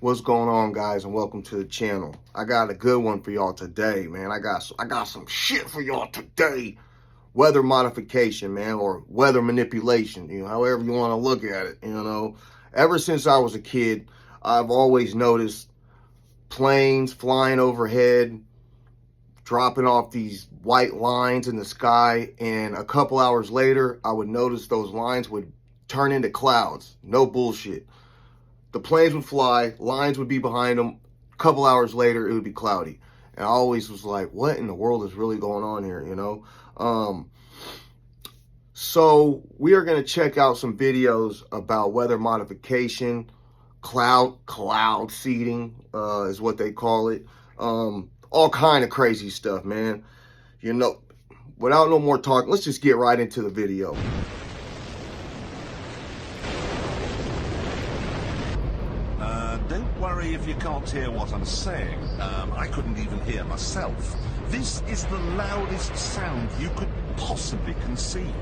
What's going on, guys, and welcome to the channel. I got a good one for y'all today, man. I got some shit for y'all today. Weather modification, man, or weather manipulation, however you want to look at it, Ever since I was a kid, I've always noticed planes flying overhead, dropping off these white lines in the sky, and a couple hours later, I would notice those lines would turn into clouds. No bullshit. The planes would fly, lines would be behind them. A couple hours later, it would be cloudy. And I always was like, what in the world is really going on here, So we are going to check out some videos about weather modification, cloud seeding is what they call it. All kind of crazy stuff, man. Without no more talk, let's just get right into the video. Don't worry if you can't hear what I'm saying. I couldn't even hear myself. This is the loudest sound you could possibly conceive.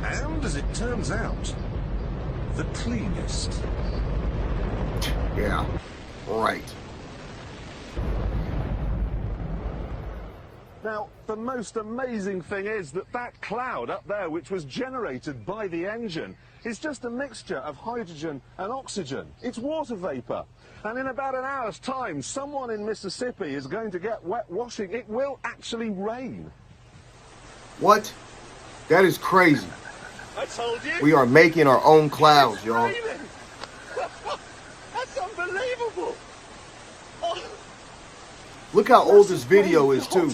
And, as it turns out, the cleanest. Yeah, right. Now, the most amazing thing is that cloud up there, which was generated by the engine, is just a mixture of hydrogen and oxygen. It's water vapor. And in about an hour's time, someone in Mississippi is going to get wet washing. It will actually rain. What? That is crazy. I told you. We are making our own clouds, y'all. That's unbelievable. Oh. Look how old this video is, too.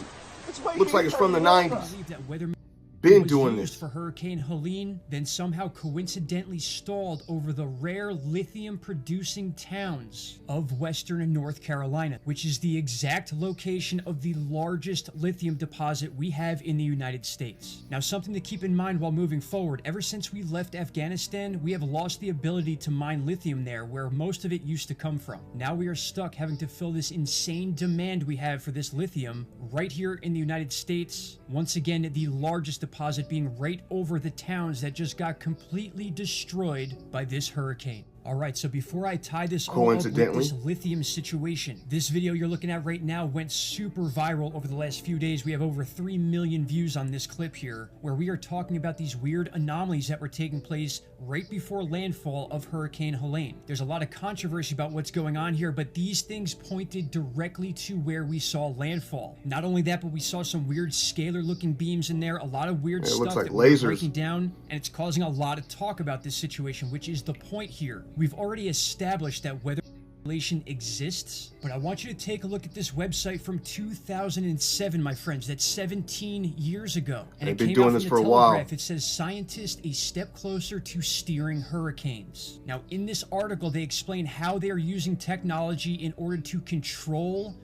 Looks like it's from the 90s. Been doing this for Hurricane Helene, then somehow coincidentally stalled over the rare lithium-producing towns of Western and North Carolina, which is the exact location of the largest lithium deposit we have in the United States. Now, something to keep in mind while moving forward, ever since we left Afghanistan, we have lost the ability to mine lithium there, where most of it used to come from. Now we are stuck having to fill this insane demand we have for this lithium right here in the United States. Once again, the largest deposit being right over the towns that just got completely destroyed by this hurricane. Alright, so before I tie this all up with this lithium situation, this video you're looking at right now went super viral over the last few days. We have over 3 million views on this clip here, where we are talking about these weird anomalies that were taking place right before landfall of Hurricane Helene. There's a lot of controversy about what's going on here, but these things pointed directly to where we saw landfall. Not only that, but we saw some weird scalar-looking beams in there, a lot of weird stuff that we're breaking down, and it's causing a lot of talk about this situation, which is the point here. We've already established that weather manipulation exists, but I want you to take a look at this website from 2007, my friends. That's 17 years ago. And it came out from the Telegraph. It says, scientists a step closer to steering hurricanes. Now, in this article, they explain how they are using technology in order to control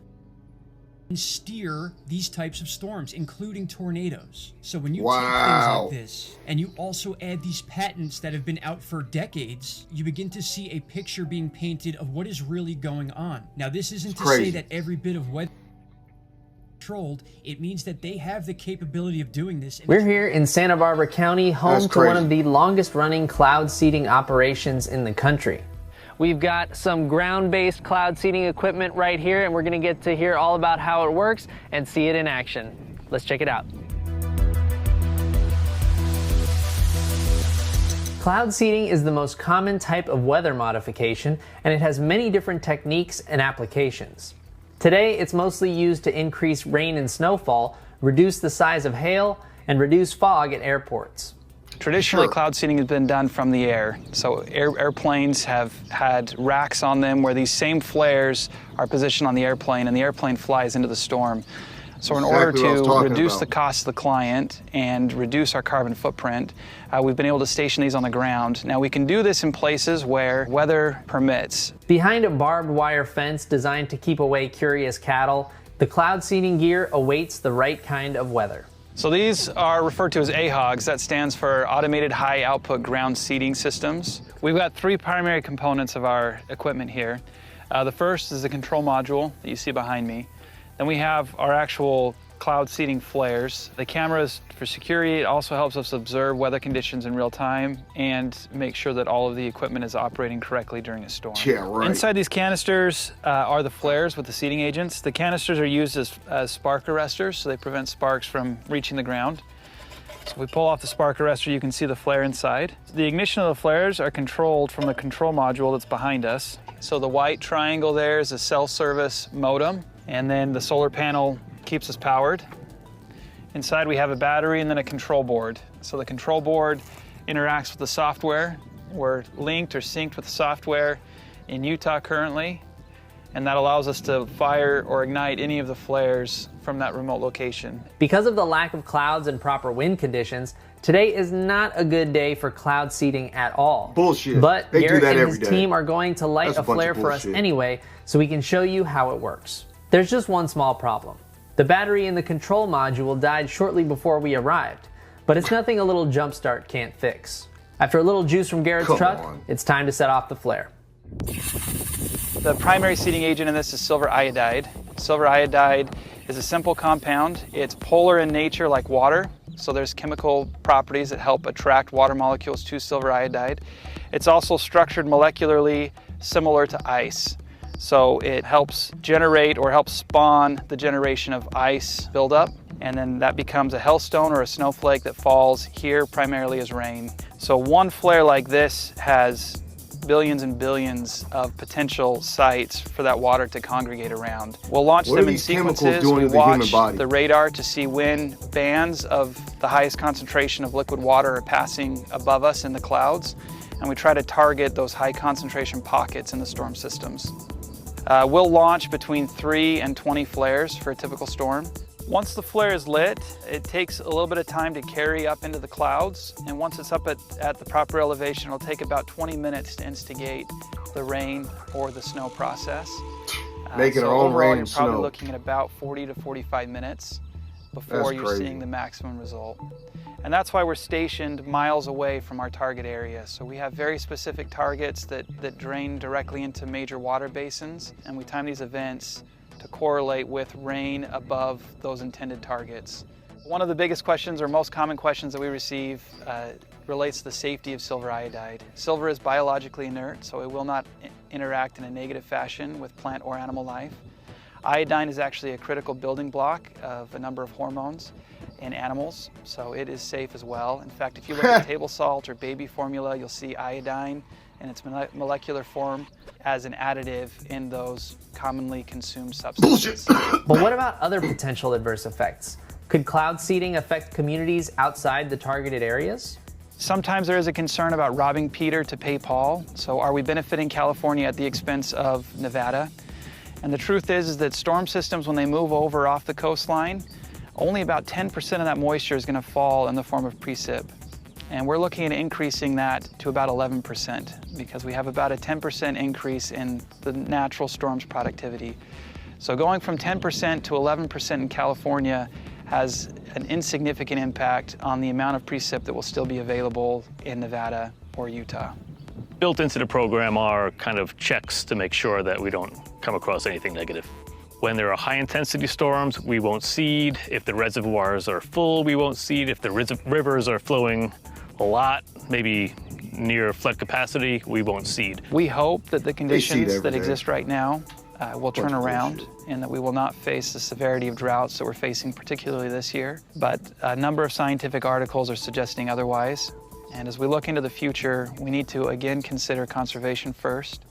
and steer these types of storms, including tornadoes. So when you take things like this, and you also add these patents that have been out for decades, you begin to see a picture being painted of what is really going on. Now, this isn't to say that every bit of weather controlled. It means that they have the capability of doing this. We're here in Santa Barbara County, home to one of the longest running cloud seeding operations in the country. We've got some ground-based cloud seeding equipment right here, and we're going to get to hear all about how it works and see it in action. Let's check it out. Cloud seeding is the most common type of weather modification, and it has many different techniques and applications. Today, it's mostly used to increase rain and snowfall, reduce the size of hail, and reduce fog at airports. Traditionally, cloud seeding has been done from the air. So airplanes have had racks on them where these same flares are positioned on the airplane, and the airplane flies into the storm. So in order to reduce the cost to the client and reduce our carbon footprint, we've been able to station these on the ground. Now, we can do this in places where weather permits. Behind a barbed wire fence designed to keep away curious cattle, the cloud seeding gear awaits the right kind of weather. So these are referred to as AHOGs. That stands for Automated High Output Ground Seeding Systems. We've got 3 primary components of our equipment here. The first is the control module that you see behind me. Then we have our actual cloud seeding flares. The cameras for security. It also helps us observe weather conditions in real time and make sure that all of the equipment is operating correctly during a storm. Yeah, right. Inside these canisters are the flares with the seeding agents. The canisters are used as spark arresters, so they prevent sparks from reaching the ground. So if we pull off the spark arrestor, you can see the flare inside. The ignition of the flares are controlled from the control module that's behind us. So the white triangle there is a cell service modem, and then the solar panel keeps us powered. Inside we have a battery and then a control board. So the control board interacts with the software. We're linked or synced with the software in Utah currently, and that allows us to fire or ignite any of the flares from that remote location. Because of the lack of clouds and proper wind conditions, today is not a good day for cloud seeding at all. Bullshit. But They do Garrett that and every his day. team are going to light That's a a bunch flare of for us bullshit. anyway, so we can show you how it works. There's just one small problem. The battery in the control module died shortly before we arrived, but it's nothing a little jump start can't fix. After a little juice from Garrett's Come truck, on. it's time to set off the flare. The primary seeding agent in this is silver iodide. Silver iodide is a simple compound. It's polar in nature like water, so there's chemical properties that help attract water molecules to silver iodide. It's also structured molecularly similar to ice. So it helps generate or helps spawn the generation of ice buildup, and then that becomes a hailstone or a snowflake that falls here primarily as rain. So one flare like this has billions and billions of potential sites for that water to congregate around. We'll launch What are them in these chemicals sequences. doing We to the human watch body? the radar to see when bands of the highest concentration of liquid water are passing above us in the clouds, and we try to target those high concentration pockets in the storm systems. We'll launch between 3 and 20 flares for a typical storm. Once the flare is lit, it takes a little bit of time to carry up into the clouds, and once it's up at the proper elevation, it'll take about 20 minutes to instigate the rain or the snow process. Making so our own overall, rain you're and probably snow. looking at about 40 to 45 minutes before That's you're crazy. seeing the maximum result. And that's why we're stationed miles away from our target area. So we have very specific targets that drain directly into major water basins, and we time these events to correlate with rain above those intended targets. One of the biggest questions or most common questions that we receive relates to the safety of silver iodide. Silver is biologically inert, so it will not interact in a negative fashion with plant or animal life. Iodine is actually a critical building block of a number of hormones in animals, so it is safe as well. In fact, if you look at table salt or baby formula, you'll see iodine in its molecular form as an additive in those commonly consumed substances. But what about other potential adverse effects? Could cloud seeding affect communities outside the targeted areas? Sometimes there is a concern about robbing Peter to pay Paul. So are we benefiting California at the expense of Nevada? And the truth is that storm systems, when they move over off the coastline, only about 10% of that moisture is going to fall in the form of precip. And we're looking at increasing that to about 11% because we have about a 10% increase in the natural storm's productivity. So going from 10% to 11% in California has an insignificant impact on the amount of precip that will still be available in Nevada or Utah. Built into the program are kind of checks to make sure that we don't come across anything negative. When there are high intensity storms, we won't seed. If the reservoirs are full, we won't seed. If the rivers are flowing a lot, maybe near flood capacity, we won't seed. We hope that the conditions every that day. exist right now will turn Bunch of around bullshit. and that we will not face the severity of droughts that we're facing, particularly this year. But a number of scientific articles are suggesting otherwise. And as we look into the future, we need to again consider conservation first.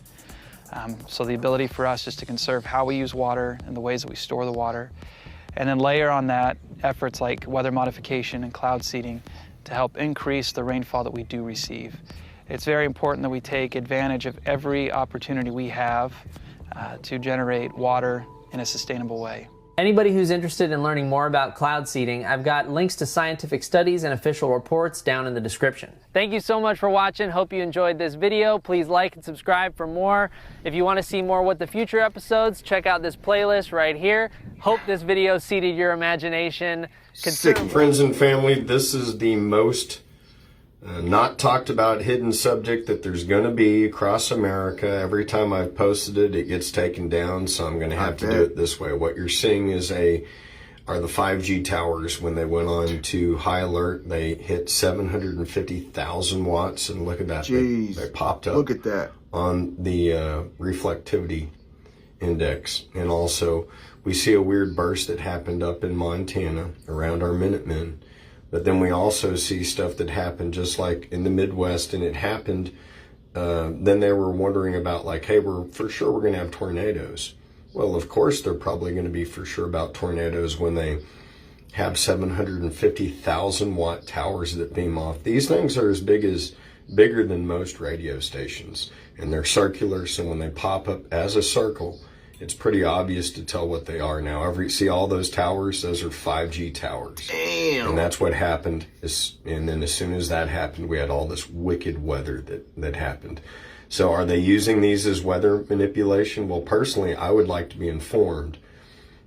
So the ability for us is to conserve how we use water and the ways that we store the water. And then layer on that efforts like weather modification and cloud seeding to help increase the rainfall that we do receive. It's very important that we take advantage of every opportunity we have to generate water in a sustainable way. Anybody who's interested in learning more about cloud seeding, I've got links to scientific studies and official reports down in the description. Thank you so much for watching. Hope you enjoyed this video. Please like and subscribe for more. If you want to see more What the Future episodes, check out this playlist right here. Hope this video seeded your imagination. Friends and family, this is the most not talked about hidden subject that there's going to be across America. Every time I've posted it, it gets taken down, so I'm going to have to do it this way. What you're seeing is our are the 5G towers. When they went on to high alert, they hit 750,000 watts, and look at that. Jeez. They popped up. Look at that on the reflectivity index. And also, we see a weird burst that happened up in Montana around our Minutemen. But then we also see stuff that happened just like in the Midwest, and it happened. Then they were wondering about, like, hey, we're going to have tornadoes. Well, of course, they're probably going to be for sure about tornadoes when they have 750,000 watt towers that beam off. These things are bigger than most radio stations, and they're circular. So when they pop up as a circle, it's pretty obvious to tell what they are. Now, see all those towers? Those are 5G towers. Damn. And that's what happened. And then as soon as that happened, we had all this wicked weather that happened. So are they using these as weather manipulation? Well, personally, I would like to be informed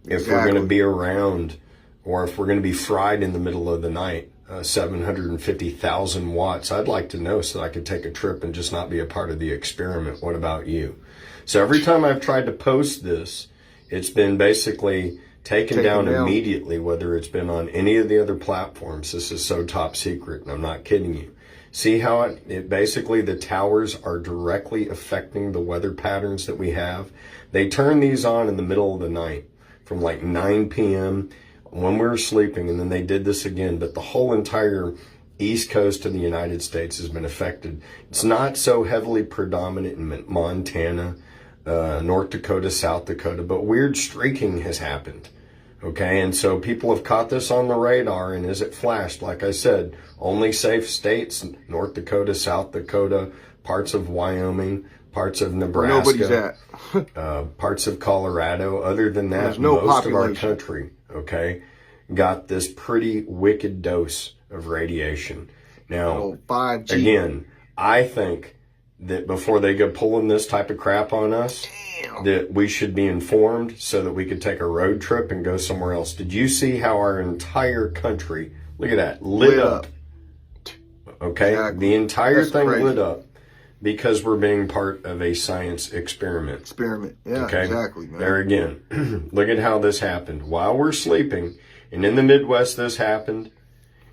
if we're going to be around, or if we're going to be fried in the middle of the night, 750,000 watts. I'd like to know so that I could take a trip and just not be a part of the experiment. What about you? So every time I've tried to post this, it's been basically taken down immediately, whether it's been on any of the other platforms. This is so top secret, and I'm not kidding you. See how it basically, the towers are directly affecting the weather patterns that we have. They turn these on in the middle of the night from like 9 p.m. when we were sleeping, and then they did this again. But the whole entire East Coast of the United States has been affected. It's not so heavily predominant in Montana, North Dakota, South Dakota, but weird streaking has happened. Okay, and so people have caught this on the radar, and as it flashed, like I said, only safe states, North Dakota, South Dakota, parts of Wyoming, parts of Nebraska, parts of Colorado. Other than that, most of our country, okay, got this pretty wicked dose of radiation. Now, 5G. Again, I think that before they go pulling this type of crap on us, that we should be informed so that we could take a road trip and go somewhere else. Did you see how our entire country, look at that, lit up? Okay, exactly. The entire thing lit up because we're being part of a science experiment. Yeah, okay? Exactly, man. There again, look at how this happened while we're sleeping. And in the Midwest, this happened.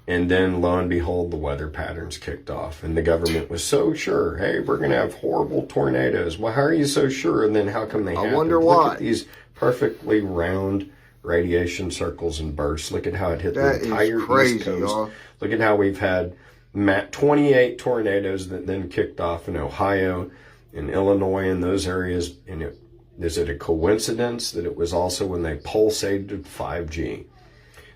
And then, lo and behold, the weather patterns kicked off. And the government was so sure, hey, we're going to have horrible tornadoes. Well, how are you so sure? And then how come they happen? I wonder why. Look at these perfectly round radiation circles and bursts. Look at how it hit the entire East Coast. Y'all. Look at how we've had 28 tornadoes that then kicked off in Ohio, in Illinois, in those areas. And is it a coincidence that it was also when they pulsated 5G?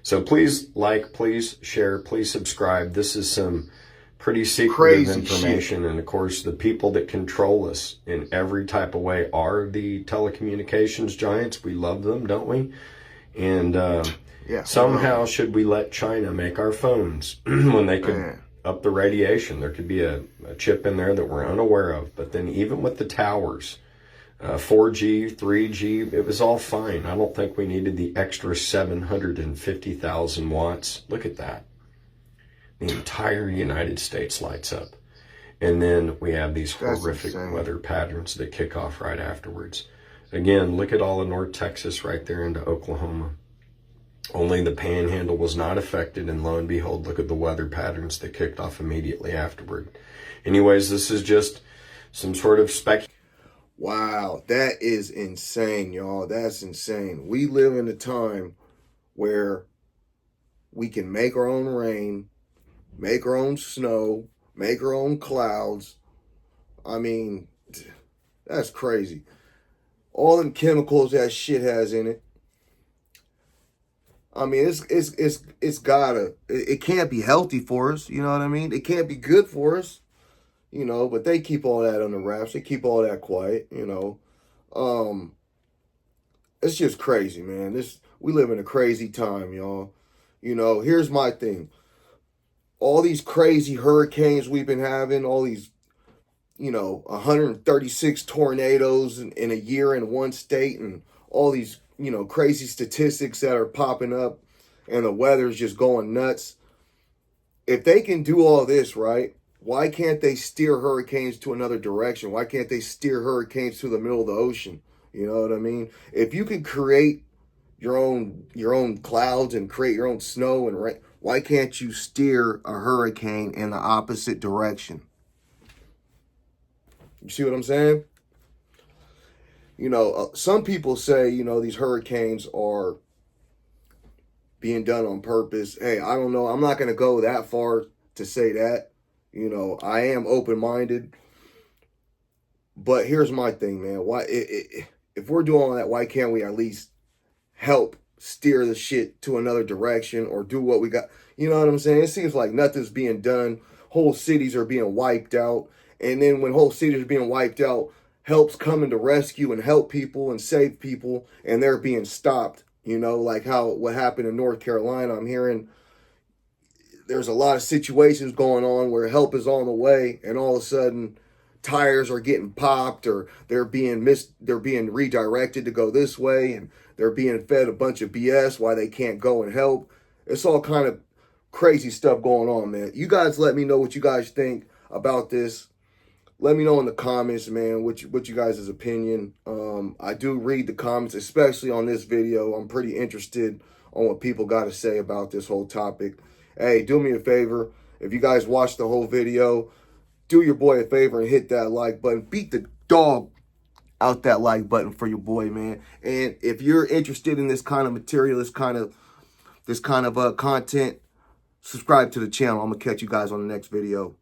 So please like, please share, please subscribe. This is some pretty secretive information. And of course, the people that control us in every type of way are the telecommunications giants. We love them, don't we? And somehow should we let China make our phones when they could up the radiation? There could be a chip in there that we're unaware of. But then even with the towers, 4G, 3G, it was all fine. I don't think we needed the extra 750,000 watts. Look at that. The entire United States lights up. And then we have these horrific weather patterns that kick off right afterwards. Again, look at all of North Texas right there into Oklahoma. Only the Panhandle was not affected, and lo and behold, look at the weather patterns that kicked off immediately afterward. Anyways, this is just some sort of speculation. Wow, that is insane, y'all. That's insane. We live in a time where we can make our own rain, make our own snow, make our own clouds. I mean, that's crazy. All them chemicals that shit has in it. I mean, it can't be healthy for us, you know what I mean? It can't be good for us. You know, but they keep all that under wraps. They keep all that quiet, you know. It's just crazy, man. We live in a crazy time, y'all. You know, here's my thing. All these crazy hurricanes we've been having, all these, 136 tornadoes in a year in one state, and all these, crazy statistics that are popping up, and the weather's just going nuts. If they can do all this, right? Why can't they steer hurricanes to another direction? Why can't they steer hurricanes to the middle of the ocean? You know what I mean? If you can create your own clouds and create your own snow and rain? Why can't you steer a hurricane in the opposite direction? You see what I'm saying? You know, some people say, you know, these hurricanes are being done on purpose. Hey, I don't know. I'm not going to go that far to say that. You know, I am open-minded. But here's my thing, man. Why, if we're doing all that, why can't we at least help steer the shit to another direction or do what we got? You know what I'm saying? It seems like nothing's being done. Whole cities are being wiped out. And then when whole cities are being wiped out, help's coming to rescue and help people and save people, and they're being stopped. You know, like what happened in North Carolina. I'm hearing there's a lot of situations going on where help is on the way, and all of a sudden tires are getting popped, or they're being redirected to go this way, and they're being fed a bunch of BS why they can't go and help. It's all kind of crazy stuff going on, man. You guys let me know what you guys think about this. Let me know in the comments, man, what you guys' opinion. I do read the comments, especially on this video. I'm pretty interested on what people got to say about this whole topic. Hey, do me a favor. If you guys watched the whole video, do your boy a favor and hit that like button. Beat the dog out that like button for your boy, man. And if you're interested in this kind of material, this kind of content, subscribe to the channel. I'm going to catch you guys on the next video.